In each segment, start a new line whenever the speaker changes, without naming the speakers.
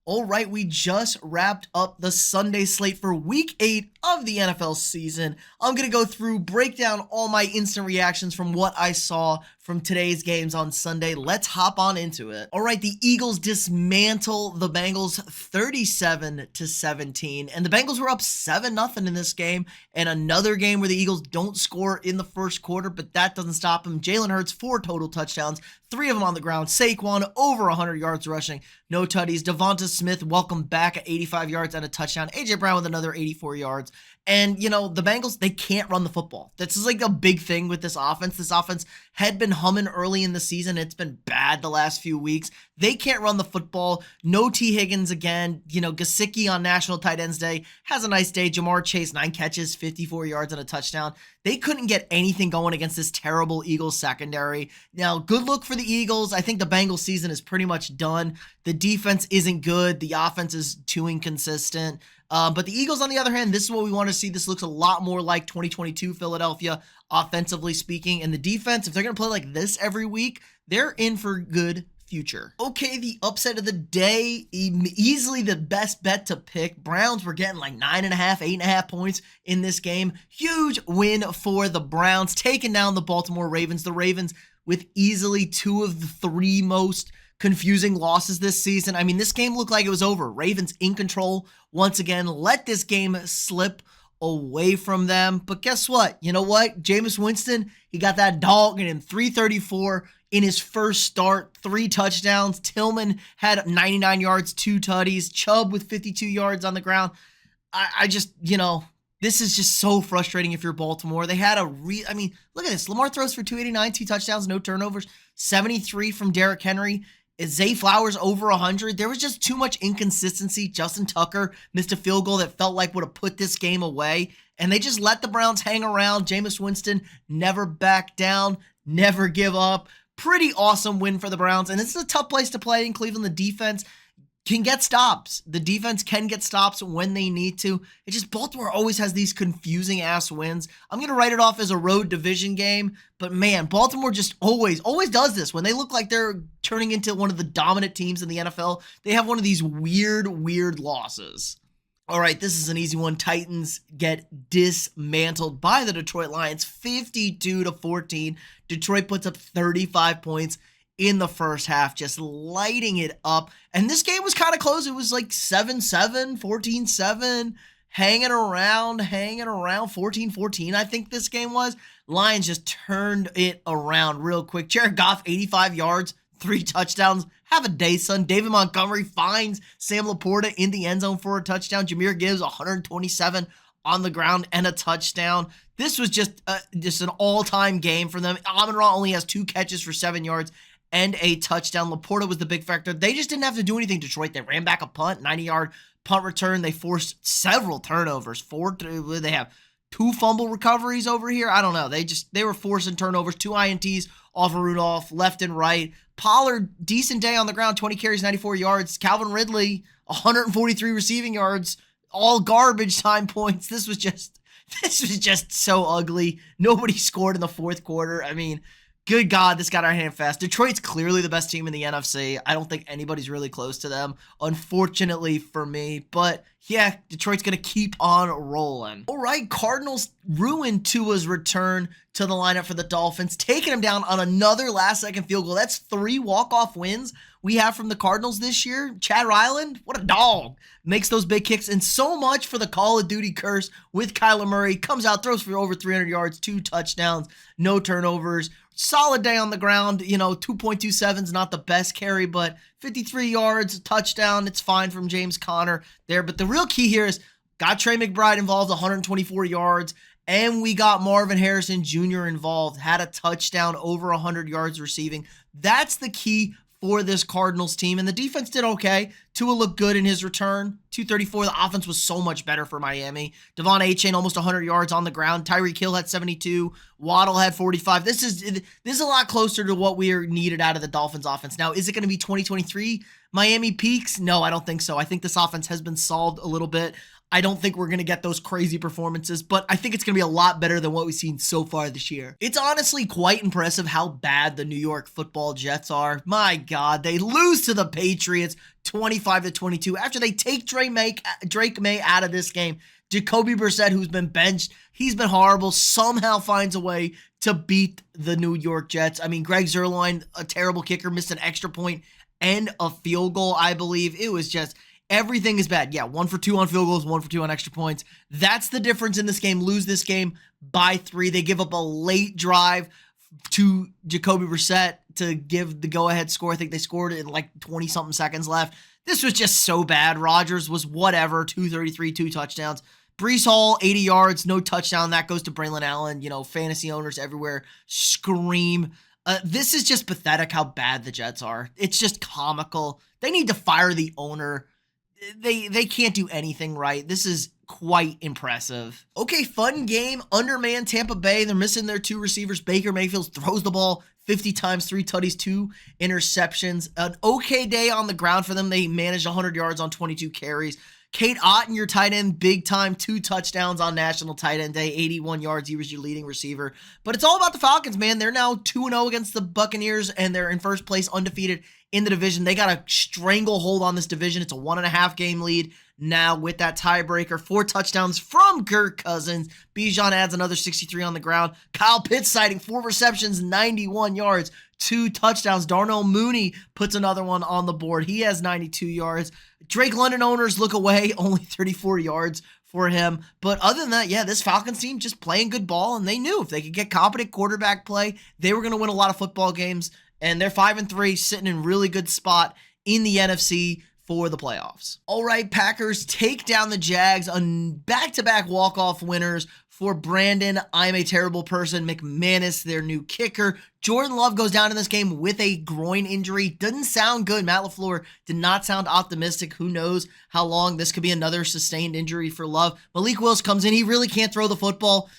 All right, we just wrapped up the Sunday slate for week 8 of the NFL season. I'm going to go through, break down all my instant reactions from what I saw from today's games on Sunday. Let's hop on into it. All right, the Eagles dismantle the Bengals 37-17, and the Bengals were up 7-0 in this game, and another game where the Eagles don't score in the first quarter, but that doesn't stop them. Jalen Hurts, 4 total touchdowns, 3 of them on the ground. Saquon, over 100 yards rushing, no tutties. Devonta Smith, welcome back at 85 yards and a touchdown. A.J. Brown with another 84 yards. And, you know, the Bengals, they can't run the football. This is like a big thing with this offense. This offense had been humming early in the season. It's been bad the last few weeks. They can't run the football. No T. Higgins again. You know, Gesicki on National Tight Ends Day has a nice day. Jamar Chase, 9 catches, 54 yards and a touchdown. They couldn't get anything going against this terrible Eagles secondary. Now, good look for the Eagles. I think the Bengals season is pretty much done. The defense isn't good. The offense is too inconsistent. But the Eagles, on the other hand, this is what we want to see. This looks a lot more like 2022 Philadelphia, offensively speaking. And the defense, if they're going to play like this every week, they're in for good future. Okay, the upset of the day, easily the best bet to pick. Browns were getting like 9.5, 8.5 points in this game. Huge win for the Browns, taking down the Baltimore Ravens. The Ravens with easily 2 of the 3 most confusing losses this season. I mean, this game looked like it was over. Ravens in control once again. Let this game slip away from them. But guess what? You know what? Jameis Winston, he got that dog in him. 334 in his first start, 3 touchdowns. Tillman had 99 yards, 2 tutties. Chubb with 52 yards on the ground. I just, you know, this is just so frustrating if you're Baltimore. They had I mean, look at this. Lamar throws for 289, 2 touchdowns, no turnovers. 73 from Derrick Henry. Zay Flowers over 100. There was just too much inconsistency. Justin Tucker missed a field goal that felt like would have put this game away. And they just let the Browns hang around. Jameis Winston never back down, never give up. Pretty awesome win for the Browns. And this is a tough place to play in Cleveland. The defense can get stops. The defense can get stops when they need to. It's just Baltimore always has these confusing ass wins. I'm going to write it off as a road division game, but man, Baltimore just always does this. When they look like they're turning into one of the dominant teams in the NFL, they have one of these weird losses. All right, this is an easy one. Titans get dismantled by the Detroit Lions, 52-14. Detroit puts up 35 points in the first half, just lighting it up. And this game was kind of close. It was like 7-7, 14-7, hanging around, 14-14, I think this game was. Lions just turned it around real quick. Jared Goff, 85 yards, 3 touchdowns. Have a day, son. David Montgomery finds Sam Laporta in the end zone for a touchdown. Jahmyr Gibbs, 127 on the ground and a touchdown. This was just an all-time game for them. Amon-Ra only has 2 catches for 7 yards and a touchdown. Laporta was the big factor. They just didn't have to do anything, Detroit. They ran back a punt, 90-yard punt return. They forced several turnovers. They have 2 fumble recoveries over here. I don't know. They were forcing turnovers, 2 INTs off of Rudolph, left and right. Pollard, decent day on the ground, 20 carries, 94 yards. Calvin Ridley, 143 receiving yards, all garbage time points. This was just so ugly. Nobody scored in the fourth quarter. I mean, good God, this got our hand fast. Detroit's clearly the best team in the NFC. I don't think anybody's really close to them, unfortunately for me. But yeah, Detroit's going to keep on rolling. All right, Cardinals ruined Tua's return to the lineup for the Dolphins, taking him down on another last-second field goal. That's 3 walk-off wins we have from the Cardinals this year. Chad Ryland, what a dog, makes those big kicks. And so much for the Call of Duty curse with Kyler Murray. Comes out, throws for over 300 yards, 2 touchdowns, no turnovers. Solid day on the ground. You know, 2.27 is not the best carry, but 53 yards, touchdown. It's fine from James Conner there. But the real key here is got Trey McBride involved, 124 yards. And we got Marvin Harrison Jr. involved, had a touchdown, over 100 yards receiving. That's the key for this Cardinals team. And the defense did okay. Tua looked good in his return. 234. The offense was so much better for Miami. Devon Achane almost 100 yards on the ground. Tyreek Hill had 72. Waddle had 45. This is a lot closer to what we are needed out of the Dolphins offense. Now, is it going to be 2023 Miami peaks? No, I don't think so. I think this offense has been solved a little bit. I don't think we're going to get those crazy performances, but I think it's going to be a lot better than what we've seen so far this year. It's honestly quite impressive how bad the New York Football Jets are. My God, they lose to the Patriots 25-22 after they take Drake May out of this game. Jacoby Brissett, who's been benched, he's been horrible, somehow finds a way to beat the New York Jets. I mean, Greg Zuerlein, a terrible kicker, missed an extra point and a field goal, I believe. It was just... everything is bad. Yeah, 1 for 2 on field goals, 1 for 2 on extra points. That's the difference in this game. Lose this game by 3. They give up a late drive to Jacoby Brissett to give the go-ahead score. I think they scored it in like 20-something seconds left. This was just so bad. Rodgers was whatever, 233, 2 touchdowns. Breece Hall, 80 yards, no touchdown. That goes to Braylon Allen. You know, fantasy owners everywhere scream. This is just pathetic how bad the Jets are. It's just comical. They need to fire the owner. They can't do anything right. This is quite impressive. Okay, fun game. Undermanned Tampa Bay. They're missing their 2 receivers. Baker Mayfield throws the ball 50 times, 3 tutties, 2 interceptions. An okay day on the ground for them. They managed 100 yards on 22 carries. Kate Otten, your tight end, big time, 2 touchdowns on National Tight End Day, 81 yards. He was your leading receiver. But it's all about the Falcons, man. They're now 2-0 against the Buccaneers, and they're in first place, undefeated in the division. They got a stranglehold on this division. It's a 1.5 game lead now with that tiebreaker. 4 touchdowns from Kirk Cousins. Bijan adds another 63 on the ground. Kyle Pitts sighting 4 receptions, 91 yards, 2 touchdowns. Darnell Mooney puts another one on the board. He has 92 yards. Drake London owners look away, only 34 yards for him. But other than that, yeah, this Falcons team just playing good ball, and they knew if they could get competent quarterback play, they were going to win a lot of football games. And they're 5-3, sitting in really good spot in the NFC for the playoffs. All right, Packers take down the Jags on back-to-back walk-off winners for Brandon, I'm a terrible person, McManus, their new kicker. Jordan Love goes down in this game with a groin injury. Doesn't sound good. Matt LaFleur did not sound optimistic. Who knows how long this could be another sustained injury for Love. Malik Willis comes in. He really can't throw the football.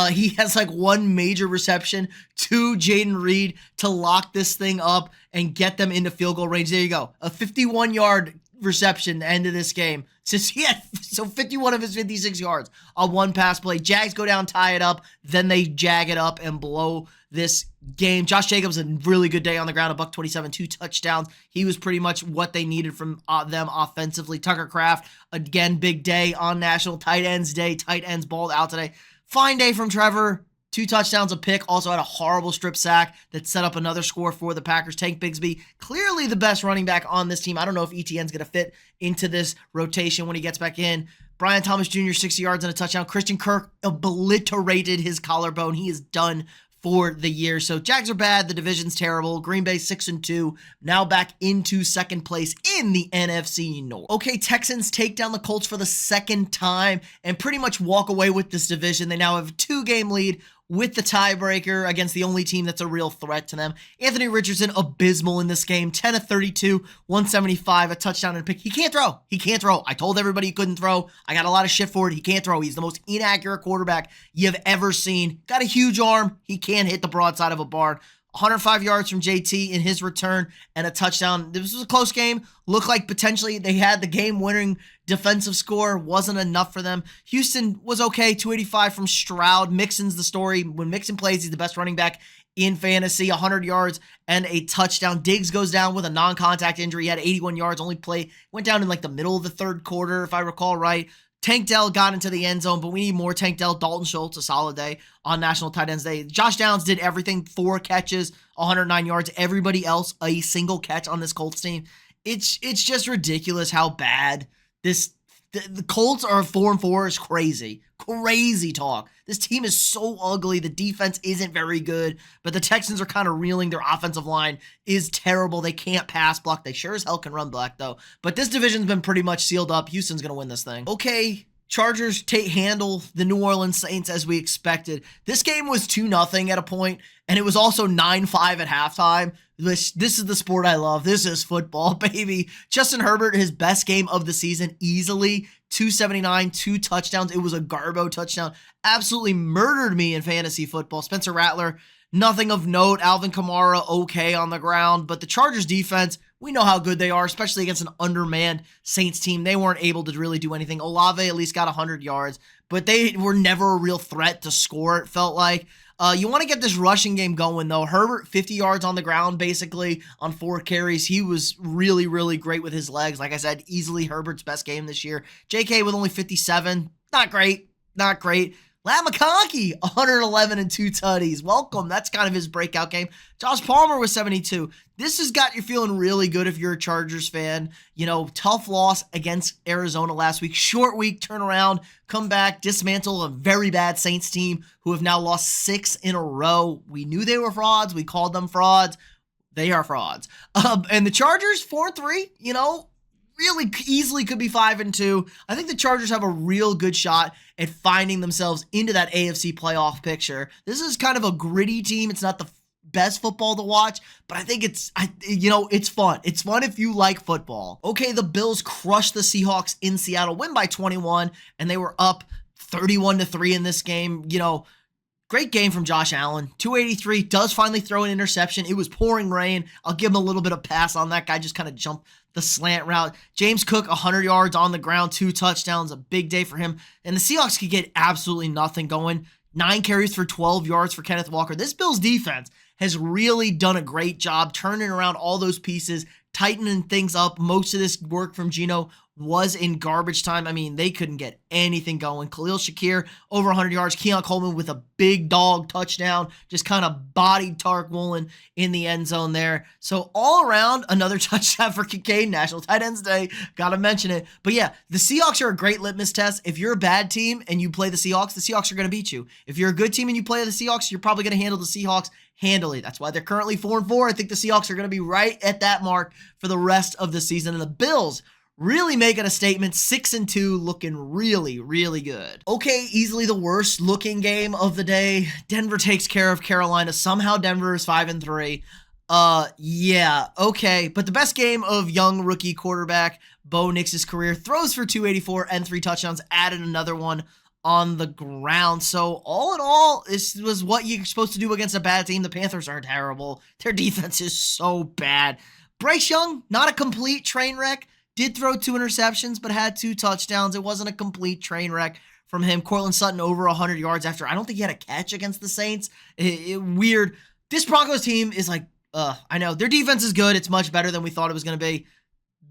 He has like 1 major reception to Jaden Reed to lock this thing up and get them into field goal range. There you go. A 51-yard reception to end of this game. So 51 of his 56 yards on 1 pass play. Jags go down, tie it up. Then they jag it up and blow this game. Josh Jacobs, a really good day on the ground, $127, 2 touchdowns. He was pretty much what they needed from them offensively. Tucker Kraft, again, big day on National Tight Ends Day. Tight ends balled out today. Fine day from Trevor. 2 touchdowns, a pick. Also had a horrible strip sack that set up another score for the Packers. Tank Bigsby, clearly the best running back on this team. I don't know if ETN's going to fit into this rotation when he gets back in. Brian Thomas Jr., 60 yards and a touchdown. Christian Kirk obliterated his collarbone. He is done for the year. So Jags are bad. The division's terrible. Green Bay 6-2. Now back into second place in the NFC North. Okay, Texans take down the Colts for the 2nd time and pretty much walk away with this division. They now have a 2-game lead with the tiebreaker against the only team that's a real threat to them. Anthony Richardson, abysmal in this game. 10 of 32, 175, a touchdown and a pick. He can't throw. He can't throw. I told everybody he couldn't throw. I got a lot of shit for it. He can't throw. He's the most inaccurate quarterback you've ever seen. Got a huge arm. He can't hit the broadside of a barn. 105 yards from JT in his return and a touchdown. This was a close game. Looked like potentially they had the game-winning defensive score. Wasn't enough for them. Houston was okay. 285 from Stroud. Mixon's the story. When Mixon plays, he's the best running back in fantasy. 100 yards and a touchdown. Diggs goes down with a non-contact injury. He had 81 yards. Went down in like the middle of the 3rd quarter, if I recall right. Tank Dell got into the end zone, but we need more Tank Dell. Dalton Schultz, a solid day on National Tight Ends Day. Josh Downs did everything. 4 catches, 109 yards. Everybody else, a single catch on this Colts team. It's just ridiculous how bad the Colts are 4-4 is crazy. Crazy talk. This team is so ugly. The defense isn't very good, but the Texans are kind of reeling. Their offensive line is terrible. They can't pass block. They sure as hell can run block, though. But this division's been pretty much sealed up. Houston's going to win this thing. Okay, Chargers handle the New Orleans Saints as we expected. This game was 2-0 at a point, and it was also 9-5 at halftime. This is the sport I love. This is football, baby. Justin Herbert, his best game of the season, easily. 279, 2 touchdowns. It was a Garbo touchdown. Absolutely murdered me in fantasy football. Spencer Rattler, nothing of note. Alvin Kamara, okay on the ground. But the Chargers defense We know how good they are, especially against an undermanned Saints team. They weren't able to really do anything. Olave at least got 100 yards, but they were never a real threat to score, it felt like. You want to get this rushing game going, though. Herbert, 50 yards on the ground, basically, on 4 carries. He was really, really great with his legs. Like I said, easily Herbert's best game this year. JK with only 57. Not great. Not great. Lat McConkey, 111 and 2 tutties. Welcome. That's kind of his breakout game. Josh Palmer with 72. This has got you feeling really good if you're a Chargers fan. You know, tough loss against Arizona last week. Short week, turn around, come back, dismantle a very bad Saints team who have now lost 6 in a row. We knew they were frauds. We called them frauds. They are frauds. And the Chargers, 4-3, you know, really easily could be 5-2. I think the Chargers have a real good shot at finding themselves into that AFC playoff picture. This is kind of a gritty team. It's not the best football to watch, but I think it's fun. It's fun if you like football. Okay, the Bills crushed the Seahawks in Seattle, win by 21, and they were up 31-3 in this game. You know, great game from Josh Allen. 283, does finally throw an interception. It was pouring rain. I'll give him a little bit of pass on that guy. Just kind of jumped the slant route. James Cook, 100 yards on the ground, 2 touchdowns. A big day for him. And the Seahawks could get absolutely nothing going. 9 carries for 12 yards for Kenneth Walker. This Bills defense has really done a great job turning around all those pieces, tightening things up. Most of this work from Geno was in garbage time. I mean, they couldn't get anything going. Khalil Shakir, over 100 yards. Keon Coleman with a big dog touchdown, just kind of bodied Tarek Woolen in the end zone there. So all around, another touchdown for Kincaid. National Tight Ends Day. Got to mention it. But yeah, the Seahawks are a great litmus test. If you're a bad team and you play the Seahawks are going to beat you. If you're a good team and you play the Seahawks, you're probably going to handle the Seahawks handily. That's why they're currently 4-4. I think the Seahawks are going to be right at that mark for the rest of the season. And the Bills really making a statement, 6-2, looking really, really good. Okay, easily the worst looking game of the day. Denver takes care of Carolina. Somehow Denver is 5-3. Yeah, okay. But the best game of young rookie quarterback Bo Nix's career, throws for 284 and 3 touchdowns, added another one on the ground. So all in all, this was what you're supposed to do against a bad team. The Panthers are terrible. Their defense is so bad. Bryce Young, not a complete train wreck. Did throw 2 interceptions, but had 2 touchdowns. It wasn't a complete train wreck from him. Cortland Sutton over 100 yards after, I don't think he had a catch against the Saints. Weird. This Broncos team is like, I know. Their defense is good. It's much better than we thought it was going to be.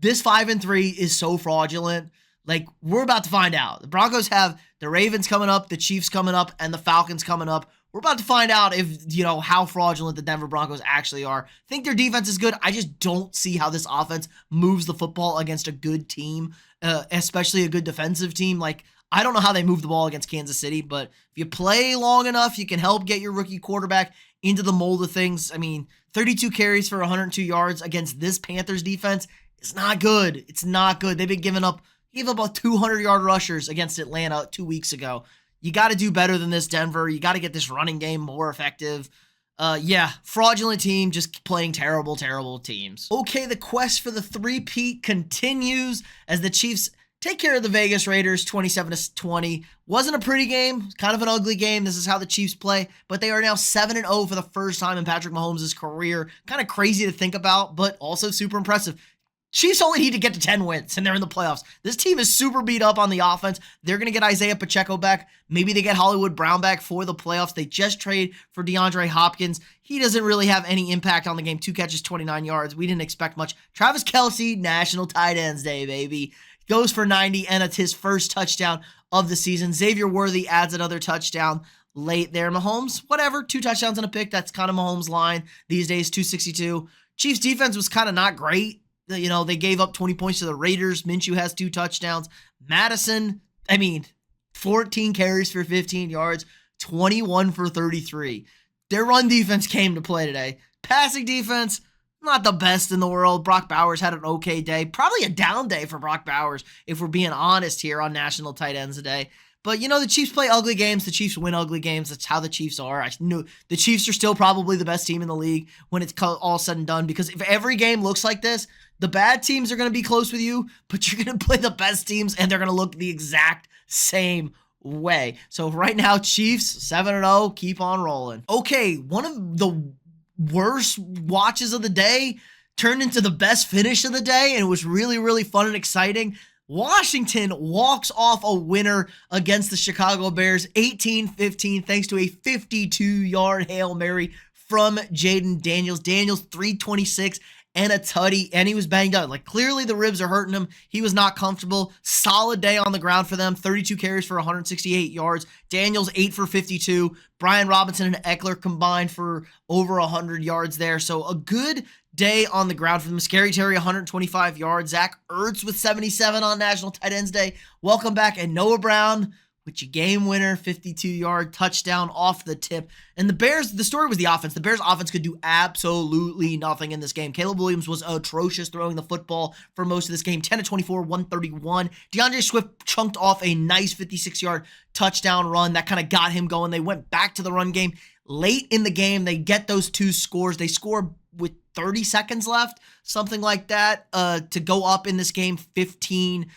This 5-3 is so fraudulent. Like, we're about to find out. The Broncos have the Ravens coming up, the Chiefs coming up, and the Falcons coming up. We're about to find out if, how fraudulent the Denver Broncos actually are. I think their defense is good. I just don't see how this offense moves the football against a good team, especially a good defensive team. Like, I don't know how they move the ball against Kansas City, but if you play long enough, you can help get your rookie quarterback into the mold of things. I mean, 32 carries for 102 yards against this Panthers defense is not good. It's not good. They've been gave up about 200-yard rushers against Atlanta 2 weeks ago. You got to do better than this, Denver. You got to get this running game more effective. Yeah, fraudulent team, just playing terrible, terrible teams. Okay, the quest for the three-peat continues as the Chiefs take care of the Vegas Raiders 27-20. Wasn't a pretty game, kind of an ugly game. This is how the Chiefs play, but they are now 7-0 for the first time in Patrick Mahomes' career. Kind of crazy to think about, but also super impressive. Chiefs only need to get to 10 wins, and they're in the playoffs. This team is super beat up on the offense. They're going to get Isaiah Pacheco back. Maybe they get Hollywood Brown back for the playoffs. They just trade for DeAndre Hopkins. He doesn't really have any impact on the game. 2 catches, 29 yards. We didn't expect much. Travis Kelce, National Tight Ends Day, baby. Goes for 90, and it's his first touchdown of the season. Xavier Worthy adds another touchdown late there. Mahomes, whatever, 2 touchdowns and a pick. That's kind of Mahomes' line these days, 262. Chiefs defense was kind of not great. They gave up 20 points to the Raiders. Minshew has 2 touchdowns. Madison, 14 carries for 15 yards, 21 for 33. Their run defense came to play today. Passing defense, not the best in the world. Brock Bowers had an okay day. Probably a down day for Brock Bowers, if we're being honest here on National Tight Ends Day. But, the Chiefs play ugly games. The Chiefs win ugly games. That's how the Chiefs are. I knew the Chiefs are still probably the best team in the league when it's all said and done, because if every game looks like this, the bad teams are going to be close with you, but you're going to play the best teams, and they're going to look the exact same way. So right now, Chiefs 7-0, keep on rolling. Okay, one of the worst watches of the day, turned into the best finish of the day, and it was really, really fun and exciting. Washington walks off a winner against the Chicago Bears 18-15 thanks to a 52-yard Hail Mary from Jaden Daniels. Daniels 326 and a tutty, and he was banged up. Like, clearly the ribs are hurting him. He was not comfortable. Solid day on the ground for them. 32 carries for 168 yards. Daniels 8 for 52. Brian Robinson and Eckler combined for over 100 yards there. So a good day on the ground for them. Scary Terry, 125 yards. Zach Ertz with 77 on National Tight Ends Day. Welcome back. And Noah Brown with your game winner, 52-yard touchdown off the tip. And the Bears, the story was the offense. The Bears offense could do absolutely nothing in this game. Caleb Williams was atrocious throwing the football for most of this game. 10-24, 131. DeAndre Swift chunked off a nice 56-yard touchdown run. That kind of got him going. They went back to the run game. Late in the game, they get those two scores. They score with 30 seconds left, something like that, to go up in this game 15-12.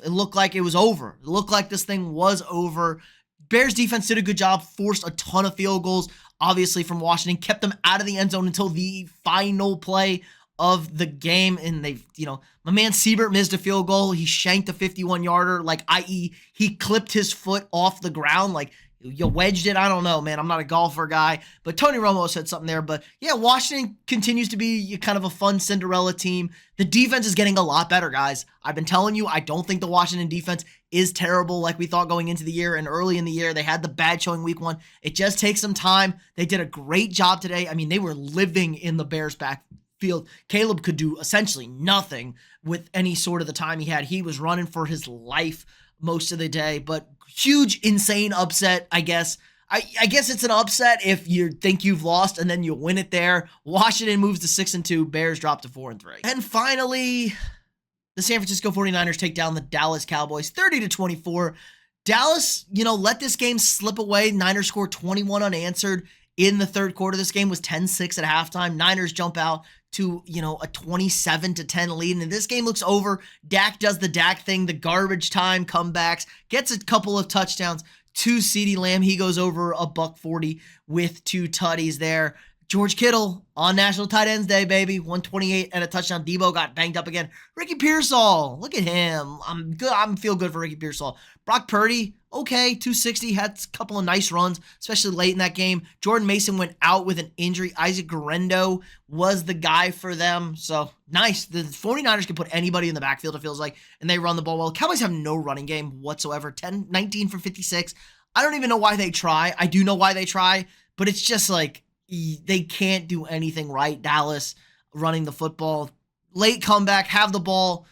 It looked like it was over. It looked like this thing was over. Bears defense did a good job, forced a ton of field goals, obviously, from Washington, kept them out of the end zone until the final play of the game. And they, my man Siebert missed a field goal. He shanked a 51-yarder, like, i.e., he clipped his foot off the ground, like, you wedged it. I don't know, man. I'm not a golfer guy, but Tony Romo said something there. But yeah, Washington continues to be kind of a fun Cinderella team. The defense is getting a lot better, guys. I've been telling you, I don't think the Washington defense is terrible like we thought going into the year. And early in the year, they had the bad showing week 1. It just takes some time. They did a great job today. I mean, they were living in the Bears' backfield. Caleb could do essentially nothing with any sort of the time he had. He was running for his life most of the day, but huge, insane upset, I guess. I guess it's an upset if you think you've lost and then you win it there. Washington moves to 6-2. Bears drop to 4-3. And finally, the San Francisco 49ers take down the Dallas Cowboys 30-24. Dallas, let this game slip away. Niners scored 21 unanswered in the third quarter. This game was 10-6 at halftime. Niners jump out to, a 27-10 lead. And this game looks over. Dak does the Dak thing, the garbage time comebacks, gets a couple of touchdowns to CeeDee Lamb. He goes over $140 with 2 tutties there. George Kittle on National Tight Ends Day, baby. 128 and a touchdown. Debo got banged up again. Ricky Pearsall, look at him. I'm good. I feel good for Ricky Pearsall. Brock Purdy, okay, 260. Had a couple of nice runs, especially late in that game. Jordan Mason went out with an injury. Isaac Guerrero was the guy for them. So, nice. The 49ers can put anybody in the backfield, it feels like, and they run the ball well. Cowboys have no running game whatsoever. 19 for 56. I don't even know why they try. I do know why they try, but it's just like, they can't do anything right. Dallas running the football. Late comeback, have the ball,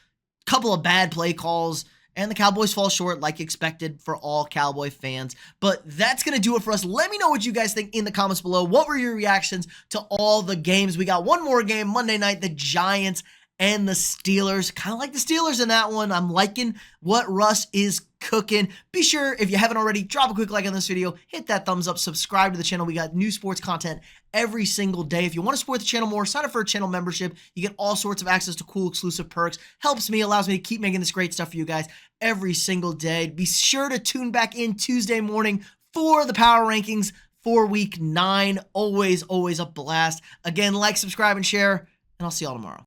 couple of bad play calls, and the Cowboys fall short like expected for all Cowboy fans. But that's going to do it for us. Let me know what you guys think in the comments below. What were your reactions to all the games? We got one more game Monday night, the Giants and the Steelers. Kind of like the Steelers in that one. I'm liking what Russ is cooking. Be sure, if you haven't already, drop a quick like on this video, hit that thumbs up, subscribe to the channel. We got new sports content every single day. If you want to support the channel more, sign up for a channel membership. You get all sorts of access to cool exclusive perks. Helps me, allows me to keep making this great stuff for you guys every single day. Be sure to tune back in Tuesday morning for the power rankings for week 9. Always a blast. Again, like, subscribe, and share, and I'll see y'all tomorrow.